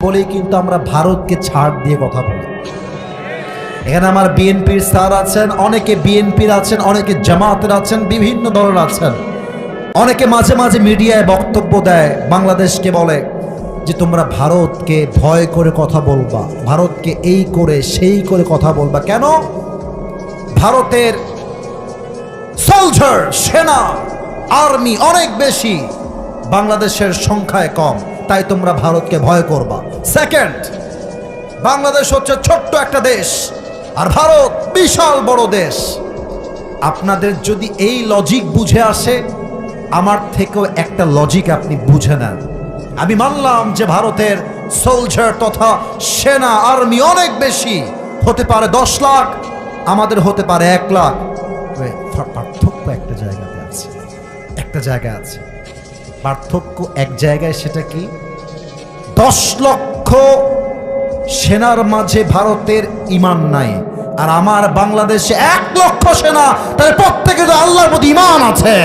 বলেই কিন্তু আমরা ভারতকে ছাড় দিয়ে কথা বলি। এখানে আমার বিএনপির স্যার আছেন, অনেকে বিএনপির আছেন, অনেকে জামাতের আছেন, বিভিন্ন দলের আছেন। অনেকে মাঝে মাঝে মিডিয়ায় বক্তব্য দেয়, বাংলাদেশকে বলে যে তোমরা ভারতকে ভয় করে কথা বলবা, ভারতকে এই করে সেই করে কথা বলবা। কেন? ভারতের সোলজার, সেনা, আর্মি অনেক বেশি, বাংলাদেশের সংখ্যায় কম, তাই তোমরা ভারতকে ভয় করবা। সেকেন্ড, বাংলাদেশ হচ্ছে ছোট্ট একটা দেশ আর ভারত বিশাল বড় দেশ। আপনাদের যদি এই লজিক বুঝে আসে, আমার থেকেও একটা লজিক আপনি বুঝে নেন। আমি মানলাম যে ভারতের সোলজার তথা সেনা আর্মি অনেক বেশি, হতে পারে 10 লাখ, আমাদের হতে পারে 1 লাখ। পার্থক্য একটা জায়গাতে আছে, একটা জায়গায় আছে পার্থক্য, এক জায়গায়। সেটা কি? 10 লক্ষ সেনার মাঝে ভারতের ঈমান নাই, আর আমার বাংলাদেশে 1 লক্ষ সেনা, তাই প্রত্যেকে তো আল্লাহর প্রতি ঈমান আছে।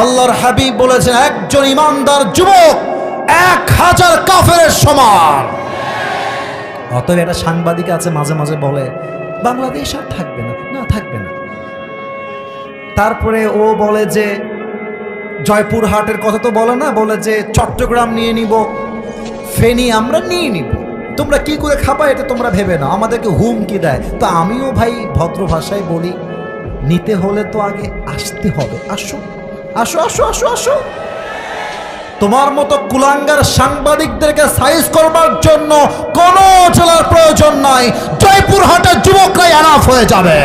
আল্লাহর হাবিব বলেছেন, একজন ঈমানদার যুবক 1000 কাফেরের সমান। অতএব একটা সাংবাদিক আছে মাঝে মাঝে বলে বাংলাদেশ আর থাকবে না, না থাকবে না। তারপরে ও বলে যে জয়পুরহাটের কথা তো বলে না, বলে যে চট্টগ্রাম নিয়ে নিব, ফেনী আমরা নিয়ে নিব, তোমরা কি করে খাবা এটা তোমরা ভেবে না, আমাদেরকে হুমকি দেয়। তো আমিও ভাই ভদ্র ভাষায় বলি, নিতে হলে তো আগে আসতে হবে। আসো আসো আসো আসো আসো। তোমার মতো কুলাঙ্গার সাংবাদিকদেরকে সাইজ করবার জন্য কোনো জেলার প্রয়োজন নাই, জয়পুরহাটের যুবকরাই এনাফ হয়ে যাবে।